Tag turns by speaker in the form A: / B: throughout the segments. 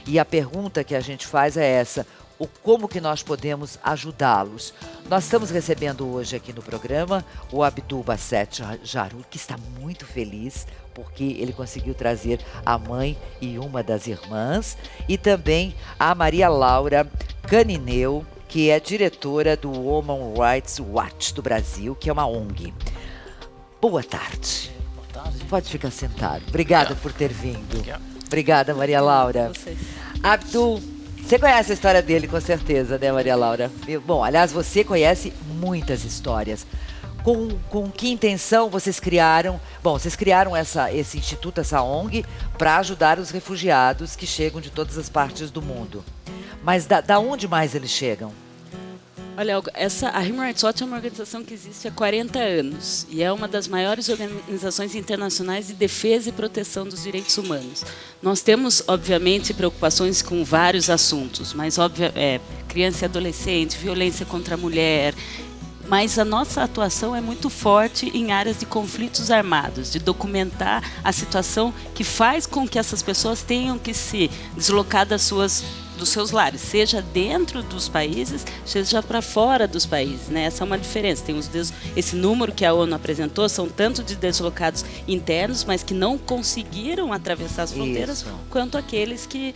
A: E a pergunta que a gente faz é essa: como que nós podemos ajudá-los? Nós estamos recebendo hoje aqui no programa o Abdul Basset Jarur, que está muito feliz porque ele conseguiu trazer a mãe e uma das irmãs, e também a Maria Laura Canineu, que é diretora do Women Rights Watch do Brasil, que é uma ONG. Boa tarde.
B: Boa tarde.
A: Pode ficar sentado. Obrigada por ter vindo. Obrigada, Maria Laura. Abdul, você conhece a história dele com certeza, né, Maria Laura? Bom, aliás, você conhece muitas histórias. Com que intenção vocês criaram? Bom, vocês criaram esse instituto, essa ONG, para ajudar os refugiados que chegam de todas as partes do mundo. Mas da onde mais eles chegam?
C: Olha, a Human Rights Watch é uma organização que existe há 40 anos e é uma das maiores organizações internacionais de defesa e proteção dos direitos humanos. Nós temos, obviamente, preocupações com vários assuntos, mas criança e adolescente, violência contra a mulher. Mas a nossa atuação é muito forte em áreas de conflitos armados, de documentar a situação que faz com que essas pessoas tenham que se deslocar dos seus lares, seja dentro dos países, seja para fora dos países, né? Essa é uma diferença. Tem esse número que a ONU apresentou, são tanto de deslocados internos, mas que não conseguiram atravessar as fronteiras, quanto aqueles que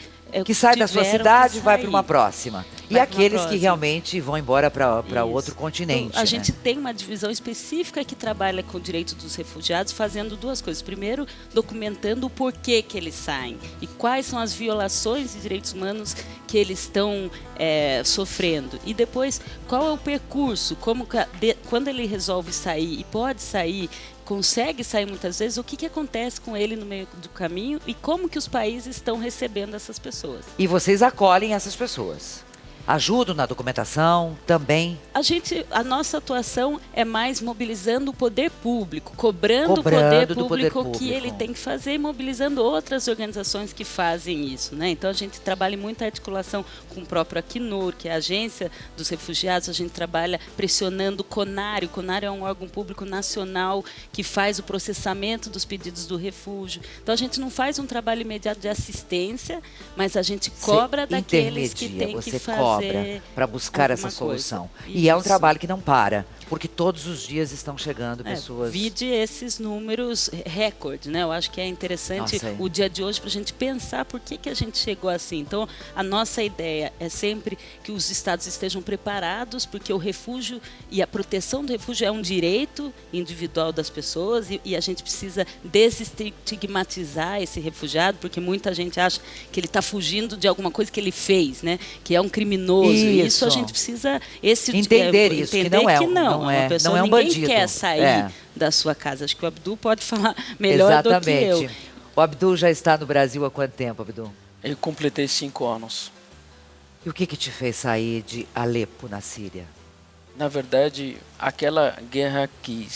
A: sai da sua cidade e vai para uma próxima. E aqueles que realmente vão embora para outro continente.
C: Então, a gente tem uma divisão específica que trabalha com o direito dos refugiados, fazendo duas coisas. Primeiro, documentando o porquê que eles saem e quais são as violações de direitos humanos que eles estão sofrendo. E depois, qual é o percurso, quando ele resolve sair e pode sair, consegue sair muitas vezes, o que acontece com ele no meio do caminho e como que os países estão recebendo essas pessoas.
A: E vocês acolhem essas pessoas? Ajudam na documentação também?
C: A nossa atuação é mais mobilizando o poder público, cobrando o poder público que ele tem que fazer e mobilizando outras organizações que fazem isso, né? Então a gente trabalha em muita articulação com o próprio Acnur, que é a Agência dos Refugiados. A gente trabalha pressionando o CONARE. O CONARE é um órgão público nacional que faz o processamento dos pedidos do refúgio. Então a gente não faz um trabalho imediato de assistência, mas a gente cobra daqueles que têm que fazer
A: para buscar essa solução. E é um trabalho que não para, porque todos os dias estão chegando pessoas.
C: Vide esses números recorde, né? Eu acho que é interessante o dia de hoje para a gente pensar por que a gente chegou assim. Então, a nossa ideia é sempre que os estados estejam preparados, porque o refúgio e a proteção do refúgio é um direito individual das pessoas e a gente precisa desestigmatizar esse refugiado, porque muita gente acha que ele está fugindo de alguma coisa que ele fez, né? Que é um criminoso. Isso a gente precisa
A: entender isso, que não é uma pessoa,
C: ninguém
A: bandido.
C: Quer sair da sua casa. Acho que o Abdul pode falar melhor do que eu.
A: O Abdul já está no Brasil há quanto tempo, Abdul?
B: Eu completei 5 anos.
A: E o que te fez sair de Alepo, na Síria?
B: Na verdade, aquela guerra que,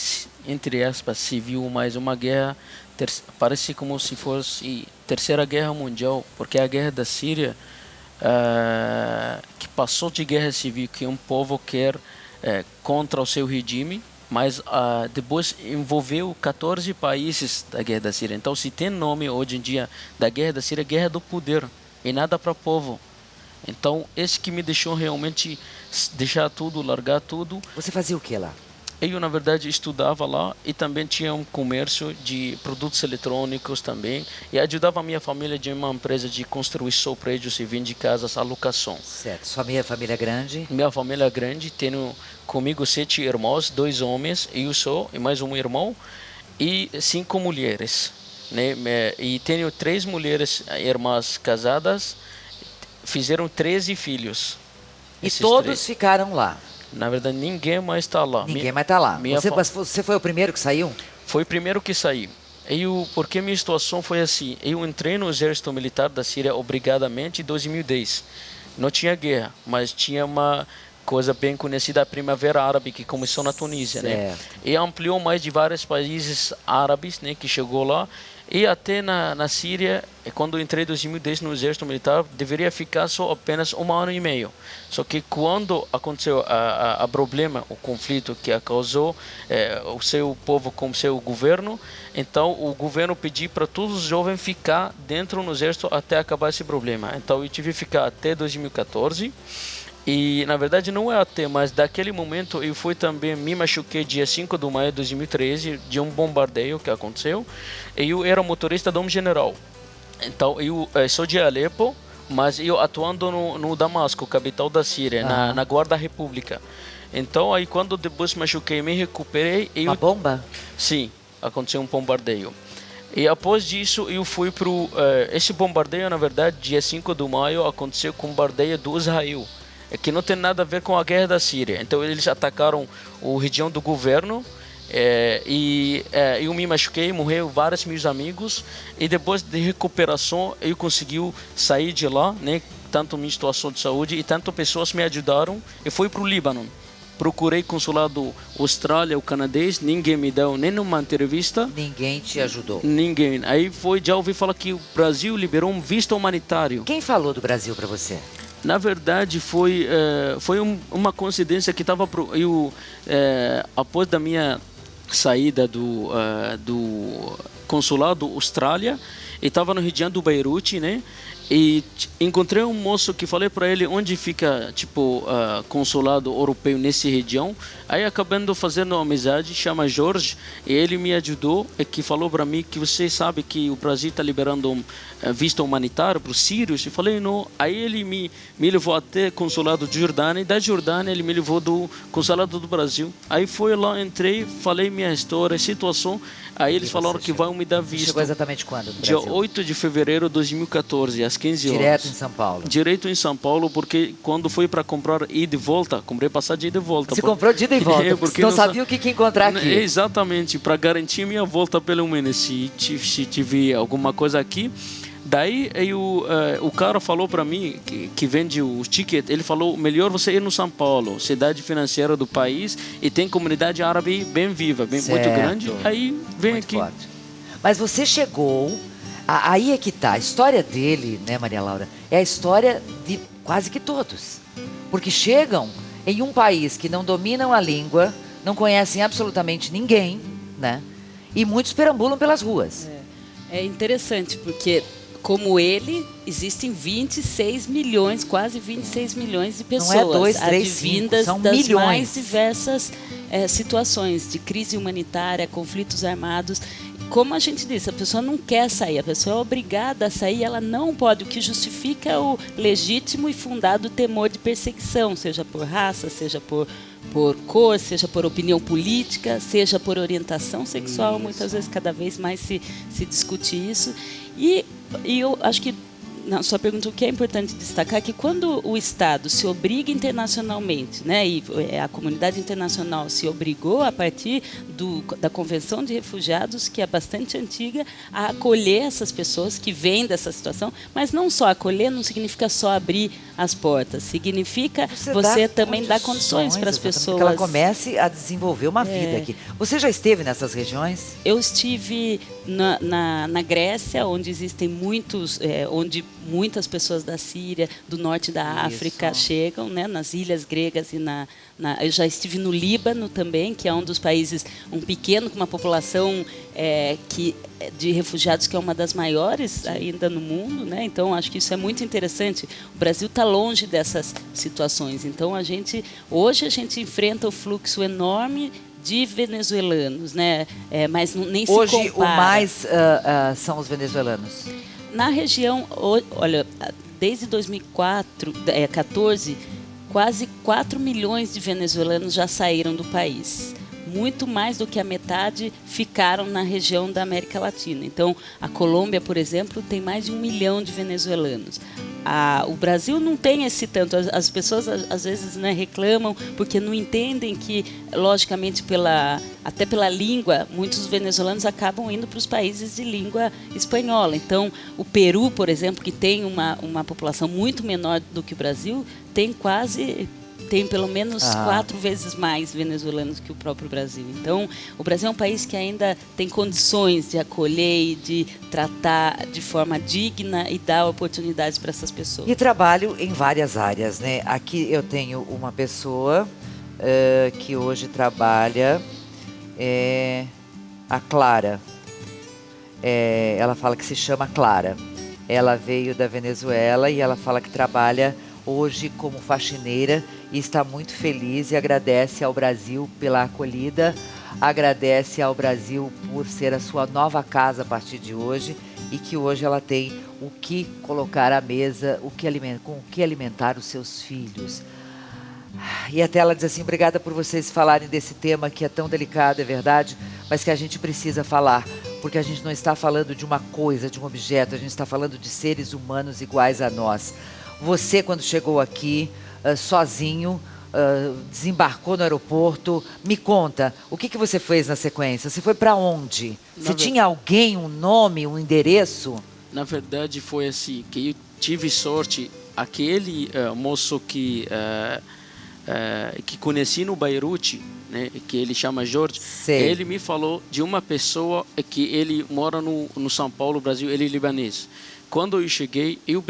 B: entre aspas, civil, mas uma guerra, parece como se fosse Terceira Guerra Mundial, porque a guerra da Síria, que passou de guerra civil, que um povo quer contra o seu regime, mas depois envolveu 14 países da guerra da Síria. Então, se tem nome hoje em dia da guerra da Síria, guerra do poder, e nada para o povo. Então, esse que me deixou realmente deixar tudo, largar tudo.
A: Você fazia o que lá?
B: Eu, na verdade, estudava lá e também tinha um comércio de produtos eletrônicos também. E ajudava a minha família de uma empresa de construir prédios e vender casas à locação.
A: Certo. Sua família é grande?
B: Minha família é grande. Tenho comigo 7 irmãos, 2 homens, eu sou, e mais um irmão, e 5 mulheres. Né? E tenho 3 mulheres, irmãs casadas, fizeram 13 filhos.
A: E todos ficaram lá?
B: Na verdade, ninguém mais está lá.
A: Ninguém mais está lá. Você foi o primeiro que saiu?
B: Foi o primeiro que saiu. Porque minha situação foi assim. Eu entrei no exército militar da Síria obrigadamente em 2010. Não tinha guerra, mas tinha uma coisa bem conhecida, a Primavera Árabe, que começou na Tunísia, né? E ampliou mais de vários países árabes, né, que chegou lá. E até na Síria, quando eu entrei em 2010 no exército militar, deveria ficar só apenas 1 ano e meio. Só que quando aconteceu a problema, o conflito que causou o seu povo com o seu governo, então o governo pediu para todos os jovens ficar dentro do exército até acabar esse problema. Então eu tive que ficar até 2014. E, na verdade, não é até, mas daquele momento eu fui também, me machuquei dia 5 de maio de 2013, de um bombardeio que aconteceu. E eu era motorista de um general. Então, eu sou de Alepo, mas eu atuando no Damasco, capital da Síria, na Guarda República. Então, aí quando depois machuquei, me recuperei.
A: Uma bomba?
B: Sim, aconteceu um bombardeio. E após disso, eu fui para esse bombardeio, na verdade, dia 5 de maio, aconteceu com o bombardeio do Israel. Que não tem nada a ver com a guerra da Síria. Então eles atacaram a região do governo e eu me machuquei, morreram vários meus amigos e depois de recuperação eu consegui sair de lá, né? Tanto minha situação de saúde e tanto pessoas me ajudaram. Eu fui para o Líbano, procurei consulado Austrália, o canadense, ninguém me deu nenhuma entrevista.
A: Ninguém te ajudou?
B: Ninguém. Aí já ouvi falar que o Brasil liberou um visto humanitário.
A: Quem falou do Brasil para você?
B: Na verdade, foi uma coincidência que após da minha saída do consulado Austrália, eu estava na região do Beirute, né? E encontrei um moço que falei para ele onde fica consulado europeu nessa região. Aí acabando fazendo uma amizade, chama Jorge, e ele me ajudou, que falou para mim que você sabe que o Brasil está liberando visto humanitário para os sírios. Eu falei não. Aí ele me levou até o consulado de Jordânia, e da Jordânia ele me levou do consulado do Brasil. Aí foi lá, entrei, falei minha história, situação. Aí eles falaram que vão me dar visto.
A: Chegou exatamente quando no
B: Dia
A: Brasil?
B: 8 de fevereiro de 2014, às 15 horas.
A: Direto em São Paulo?
B: Direto em São Paulo, porque quando fui para comprar ida e de volta, comprei passagem ida e volta.
A: Você comprou de ida e volta, porque não sabia o que encontrar aqui.
B: Exatamente, para garantir minha volta pelo menos, se tiver alguma coisa aqui. Daí o cara falou para mim, que vende o ticket, ele falou, melhor você ir no São Paulo, cidade financeira do país, e tem comunidade árabe bem viva, muito grande, aí vem
A: muito
B: aqui.
A: Forte. Mas você chegou, aí é que tá, a história dele, né, Maria Laura, é a história de quase que todos. Porque chegam em um país que não dominam a língua, não conhecem absolutamente ninguém, né, e muitos perambulam pelas ruas.
C: É interessante, porque como ele, existem 26 milhões, quase 26 milhões de pessoas.
A: Não é 2, 3, 5, são
C: das
A: milhões.
C: mais diversas situações de crise humanitária, conflitos armados. Como a gente disse, a pessoa não quer sair, a pessoa é obrigada a sair, ela não pode, o que justifica o legítimo e fundado temor de perseguição, seja por raça, seja por cor, seja por opinião política, seja por orientação sexual. Isso. Muitas vezes, cada vez mais se discute isso. E eu acho que, na sua pergunta, o que é importante destacar é que quando o Estado se obriga internacionalmente, né, e a comunidade internacional se obrigou a partir da Convenção de Refugiados, que é bastante antiga, a acolher essas pessoas que vêm dessa situação, mas não só acolher não significa só abrir as portas, significa você também dar condições para as pessoas.
A: Que ela comece a desenvolver uma vida aqui. Você já esteve nessas regiões?
C: Eu estive na Grécia, onde existem onde muitas pessoas da Síria, do norte da África chegam, né, nas ilhas gregas e eu já estive no Líbano também, que é um dos países, um pequeno, com uma população de refugiados que é uma das maiores ainda no mundo, né? Então acho que isso é muito interessante. O Brasil está longe dessas situações. Então hoje a gente enfrenta o fluxo enorme de venezuelanos, né? Mas nem se compara.
A: Hoje o mais são os venezuelanos.
C: Na região, olha, desde 2014, quase 4 milhões de venezuelanos já saíram do país. Muito mais do que a metade ficaram na região da América Latina. Então, a Colômbia, por exemplo, tem mais de 1 milhão de venezuelanos. O Brasil não tem esse tanto. As pessoas, às vezes, né, reclamam porque não entendem que, logicamente, até pela língua, muitos venezuelanos acabam indo para os países de língua espanhola. Então, o Peru, por exemplo, que tem uma população muito menor do que o Brasil, tem quase tem pelo menos 4 vezes mais venezuelanos que o próprio Brasil. Então, o Brasil é um país que ainda tem condições de acolher e de tratar de forma digna e dar oportunidades para essas pessoas.
A: E trabalho em várias áreas, né? Aqui eu tenho uma pessoa que hoje trabalha, a Clara. Ela fala que se chama Clara. Ela veio da Venezuela e ela fala que trabalha hoje como faxineira e está muito feliz e agradece ao Brasil pela acolhida, agradece ao Brasil por ser a sua nova casa a partir de hoje e que hoje ela tem o que colocar à mesa, com o que alimentar os seus filhos. E até ela diz assim: obrigada por vocês falarem desse tema que é tão delicado, é verdade, mas que a gente precisa falar, porque a gente não está falando de uma coisa, de um objeto, a gente está falando de seres humanos iguais a nós. Você, quando chegou aqui, sozinho, desembarcou no aeroporto, me conta, o que você fez na sequência? Você foi para onde? Você tinha alguém, um nome, um endereço?
B: Na verdade, foi assim, que eu tive sorte, aquele moço que conheci no Beirute, né, que ele chama Jorge, ele me falou de uma pessoa que ele mora no São Paulo, Brasil, ele é libanês. Quando eu cheguei, eu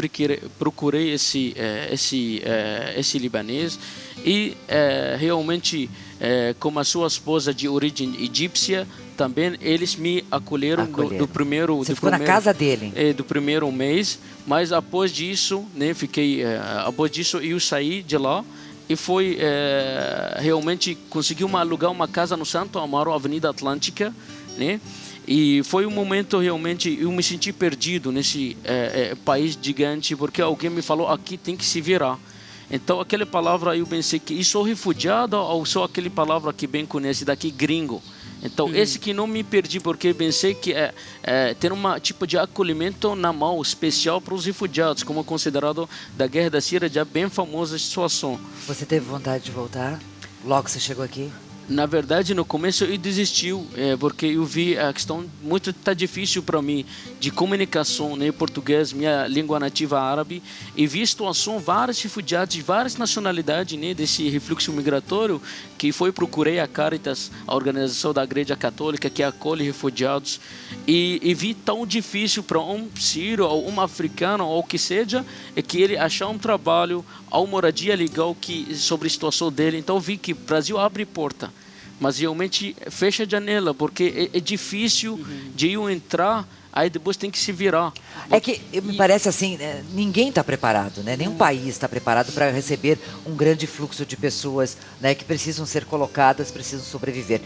B: procurei esse libanês e realmente, como a sua esposa de origem egípcia, também eles me acolheram. do primeiro.
A: Você ficou na casa dele?
B: Do primeiro mês, mas após disso, né, após disso eu saí de lá. E foi realmente consegui alugar uma casa no Santo Amaro, Avenida Atlântica, né? E foi um momento realmente eu me senti perdido nesse país gigante, porque alguém me falou aqui tem que se virar. Então aquela palavra eu pensei que eu sou refugiado ou sou aquela palavra que bem conhece daqui gringo. Então esse que não me perdi, porque pensei que ter um tipo de acolhimento na mão especial para os refugiados, como considerado da guerra da Síria, já bem famosa situação.
A: Você teve vontade de voltar logo que você chegou aqui?
B: Na verdade, no começo eu desisti, porque eu vi a questão tá difícil para mim de comunicação, né, português, minha língua nativa árabe, e vi a situação, vários refugiados de várias nacionalidades, né, desse refluxo migratório, que procurei a Caritas, a organização da Igreja Católica que acolhe refugiados, e vi tão difícil para um sírio ou um africano ou o que seja, que ele achar um trabalho ou moradia legal sobre a situação dele. Então vi que o Brasil abre porta, mas realmente fecha a janela, porque é difícil de eu entrar, aí depois tem que se virar.
A: É que me parece assim, ninguém está preparado, né? Nenhum país está preparado para receber um grande fluxo de pessoas, né, que precisam ser colocadas, precisam sobreviver.